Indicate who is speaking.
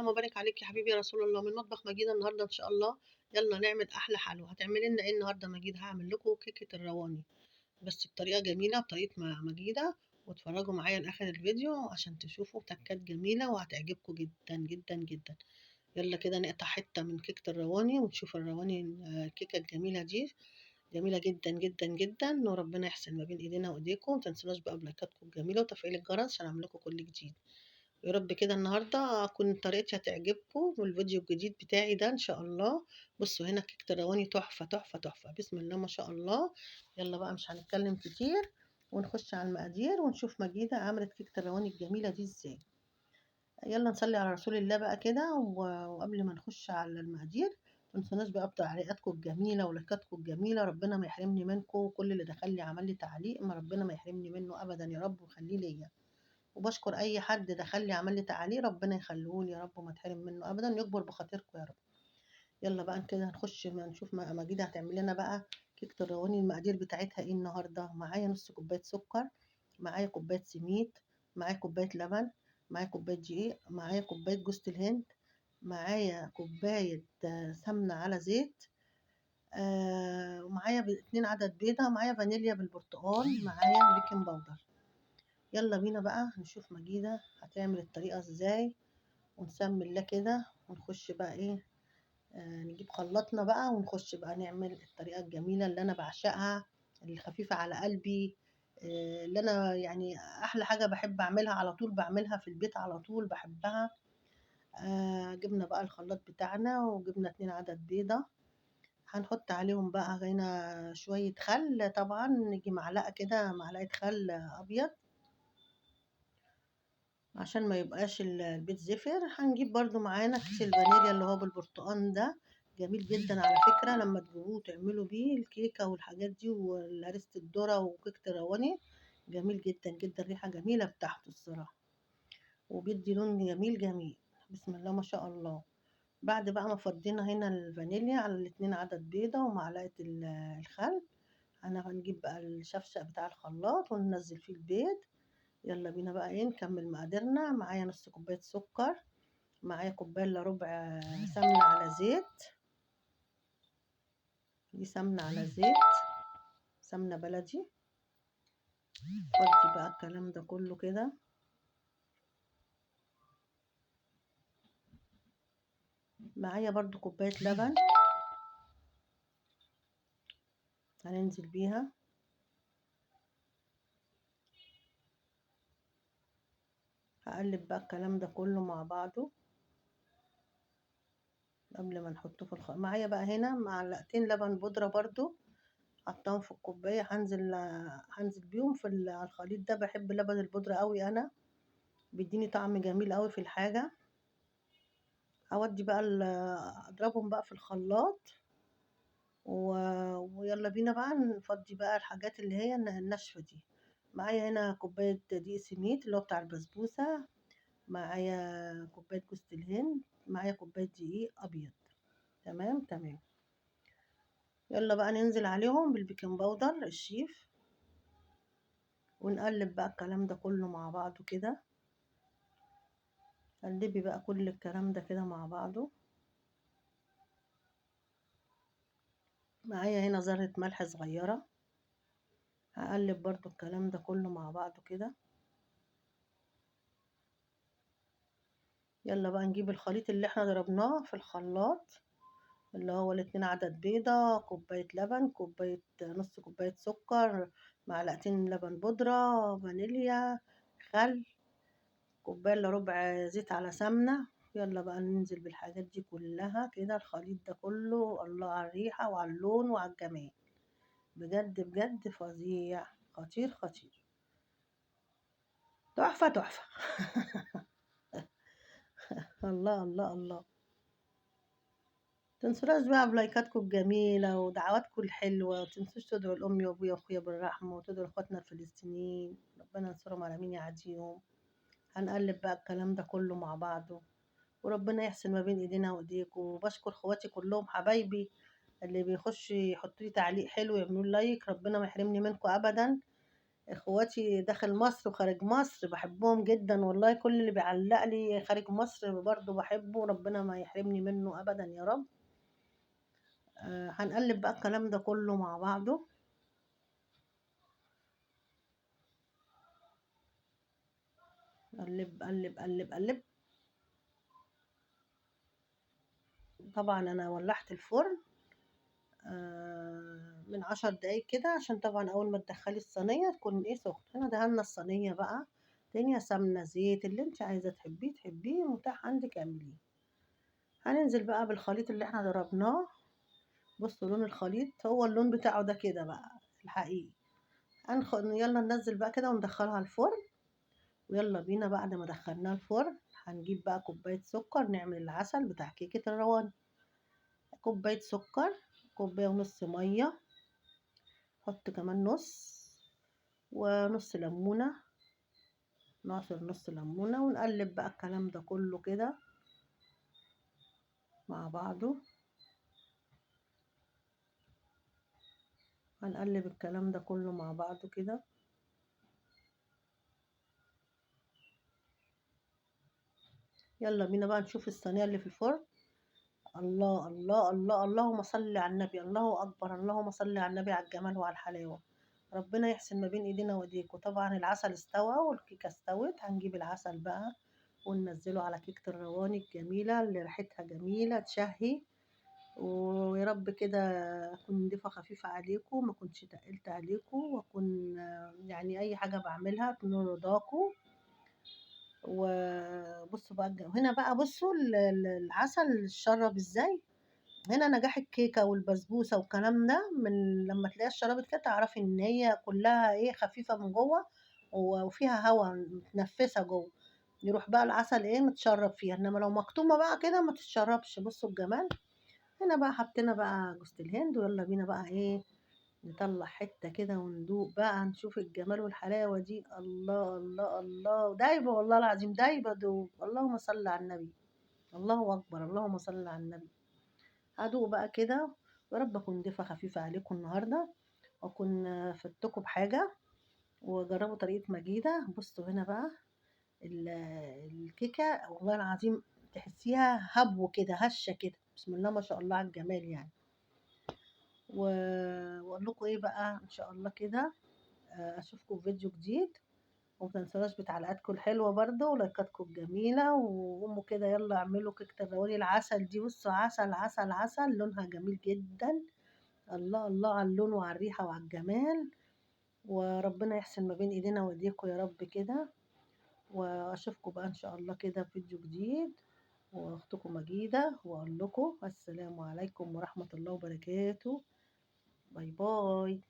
Speaker 1: اللهم بارك عليك يا حبيبي يا رسول الله، من مطبخ مجيدة النهارده إن شاء الله. يلا نعمل أحلى حلوى. هتعملي لنا إيه النهارده مجيد؟ هعمل لكم كيكة الرواني بس بطريقة جميلة، بطريقة مجيدة. واتفرجوا معايا لآخر الفيديو عشان تشوفوا تكات جميلة وهتعجبكم جدا جدا جدا. يلا كده نقطع حتة من كيكة الرواني ونشوف الرواني. الكيكة الجميلة دي جميلة جدا جدا جدا، وربنا يحسن ما بين ايدينا وايديكم. متنسوناش بقى بلايكاتكم الجميلة وتفعيل الجرس عشان اعمل لكم كل جديد. يا رب كده النهارده اكون طريقتي هتعجبكم والفيديو الجديد بتاعي ده ان شاء الله. بصوا هنا كيكه الرواني تحفه تحفه تحفه، بسم الله ما شاء الله. يلا بقى مش هنتكلم كتير ونخش على المقادير ونشوف مجيده عملت كيكه الرواني الجميله دي ازاي. يلا نصلي على رسول الله بقى كده وقبل ما نخش على المقادير متنسوناش بقى بتعليقاتكم الجميله ولايكاتكم الجميله. ربنا ما يحرمني منكم، وكل اللي دخل لي عمل لي تعليق ما ربنا ما يحرمني منه ابدا يا رب ويخليه ليا. وبشكر اي حد دخل لي عمل لي تعليق، ربنا يخليه لي يا رب وما تحرم منه ابدا، يكبر بخاطركم يا رب. يلا بقى كده هنخش ما نشوف مجيدة هتعمل لنا بقى كيكه الرواني. المقادير بتاعتها ايه النهارده؟ معايا نص كوبايه سكر، معايا كوبايه سميد، معايا كوبايه لبن، معايا كوبايه دقيق، معايا كوبايه جوز الهند، معايا كوبايه سمنه على زيت، ومعايا 2 عدد بيضه، معايا فانيليا بالبرتقال، معايا بيكنج باودر. يلا بينا بقى نشوف مجيدة هتعمل الطريقة ازاي، ونسمي الله كده ونخش بقى ايه. نجيب خلاطنا بقى ونخش بقى نعمل الطريقة الجميلة اللي انا بعشقها، اللي خفيفة على قلبي. اللي انا يعني احلى حاجة بحب اعملها، على طول بعملها في البيت، على طول بحبها. جبنا بقى الخلاط بتاعنا وجبنا 2 عدد بيضة. هنحط عليهم بقى هنا شوية خل، طبعا نجي معلقة كده، معلقة خل ابيض عشان ما يبقاش البيت زفر. هنجيب برضو معانا كيس الفانيليا اللي هو بالبرتقال ده، جميل جدا على فكرة. لما تجيبوه تعملوا بيه الكيكة والحاجات دي وهريسة الذرة وكيكة الرواني، جميل جدا جدا، ريحة جميلة بتاعته الصراحة، وبيدي لون جميل جميل. بسم الله ما شاء الله. بعد بقى ما فضينا هنا الفانيليا على ال2 عدد بيضة ومعلقة الخل، انا هنجيب بقى الشفشق بتاع الخلاط وننزل فيه البيض. يلا بينا بقى ايه نكمل مقاديرنا. معايا نص كوباية سكر، معايا كوباية الا ربع سمنة على زيت، دي سمنة على زيت، سمنة بلدي. فضي بقى الكلام ده كله كده. معايا برضو كوباية لبن هننزل بيها. هقلب بقى الكلام ده كله مع بعضه قبل ما نحطه في معايا بقى هنا معلقتين لبن بودرة برضو حطاهم في الكوباية. هنزل بيهم على الخليط ده. بحب لبن البودرة قوي انا، بيديني طعم جميل قوي في الحاجة. اودي بقى اضربهم بقى في الخلاط ويلا بينا بقى نفضي بقى الحاجات اللي هي الناشفة دي. معايا هنا كوباية دقيق سميد اللي هو بتاع البسبوسة، معايا كوباية جوز الهند، معايا كوباية دقيق أبيض. تمام تمام. يلا بقى ننزل عليهم بالبيكنج باودر الشيف ونقلب بقى الكلام ده كله مع بعضه كده. قلبي بقى كل الكلام ده كده مع بعضه. معايا هنا ذرة ملح صغيرة، هقلب برضو الكلام ده كله مع بعضه كده. يلا بقى نجيب الخليط اللي احنا ضربناه في الخلاط، اللي هو ال2 عدد بيضة، كوباية لبن، نص كوباية سكر، معلقتين لبن بودرة، فانيليا، خل، كوباية الا ربع زيت على سمنة. يلا بقى ننزل بالحاجات دي كلها كده، الخليط ده كله. الله على الريحة وعلى اللون وعلى الجمال، بجد بجد فظيع، خطير خطير، تحفة تحفة. الله الله الله. تنسوناش بقى بلايكاتكم الجميلة ودعواتكم الحلوة، ومتنسوش تدعوا لأمي وأبويا وأخويا بالرحمة، وتدعوا لإخواتنا الفلسطينيين ربنا ينصرهم على مين يعاديهم. هنقلب بقى الكلام ده كله مع بعضه وربنا يحسن ما بين ايدينا وايديكم. وبشكر اخواتي كلهم حبايبي اللي بيخش يحطوا لي تعليق حلو، يعملوا لايك، ربنا ما يحرمني منكم ابدا. اخواتي داخل مصر وخارج مصر بحبهم جدا والله، كل اللي بيعلق لي خارج مصر برضو بحبه، ربنا ما يحرمني منه ابدا يا رب. هنقلب بقى الكلام ده كله مع بعضه. قلب قلب قلب قلب. طبعا انا ولعت الفرن من 10 دقايق كده، عشان طبعا اول ما تدخلي الصينيه تكون ايه سخنه. هنا دهنا الصينيه بقى، دنيا سمنه زيت اللي انت عايزه تحبيه متاح عندك اعمليه. هننزل بقى بالخليط اللي احنا ضربناه. بصوا لون الخليط، هو اللون بتاعه ده كده بقى الحقيقي. يلا ننزل بقى كده وندخلها الفرن. ويلا بينا بعد ما دخلناه الفرن هنجيب بقى كوبايه سكر نعمل العسل بتاع كيكه الرواني. كوبايه سكر، كوبايه ونص ميه، حط كمان ونص ليمونة، نعصر نص ليمونة ونقلب بقى الكلام ده كله كده مع بعضه. هنقلب الكلام ده كله مع بعضه كده. يلا بينا بقى نشوف الصينية اللي في الفرن. الله الله الله، اللهم صل على النبي، الله أكبر، اللهم صل على النبي على الجمال وعلى الحلاوة. ربنا يحسن ما بين ايدينا وايديكوا. طبعا العسل استوى والكيكة استوت. هنجيب العسل بقى وننزله على كيكة الرواني الجميلة اللي ريحتها جميلة تشهي. ويا رب كده اكون ضيفة خفيفة عليكم، ما كنتش تقلت عليكم، واكون يعني اي حاجة بعملها تنول رضاكم. وبصوا بقى هنا بقى بصوا العسل شرب ازاي. هنا نجاح الكيكة والبسبوسة والكلام ده، من لما تلاقيها شربت كده تعرفي ان هي كلها ايه خفيفة من جوه وفيها هوا متنفسة جوه. يروح بقى العسل ايه متشرب فيها، انما لو مكتومة بقى كده ما تتشربش. بصوا الجمال. هنا بقى حطينا بقى جوز الهند، ويلا بينا بقى ايه نطلع حتة كده وندوق بقى نشوف الجمال والحلاوة دي. الله الله الله، دايبة والله العظيم، دايبة دوب. اللهم صل على النبي، الله أكبر، اللهم صل على النبي. هدوق بقى كده. يا رب أكون ضيفة خفيفة عليكم النهاردة، وأكون فدتكم بحاجة. وجربوا طريقة مجيدة. بصوا هنا بقى ال- الكيكة والله العظيم تحسيها هبو كده هشة كده، بسم الله ما شاء الله على الجمال يعني. واقول لكم ايه بقى ان شاء الله كده. اشوفكم في فيديو جديد. ومتنسوناش بتعليقاتكم الحلوه برضو ولايكاتكم الجميله. وقوموا كده يلا اعملوا كيكه الرواني العسل دي. بصوا عسل عسل عسل، لونها جميل جدا. الله الله على اللون وعلى الريحه وعلى الجمال. وربنا يحسن ما بين ايدينا وايديكم يا رب كده. واشوفكم بقى ان شاء الله كده في فيديو جديد. واختكم مجيده، واقول لكم السلام عليكم ورحمه الله وبركاته. باي باي.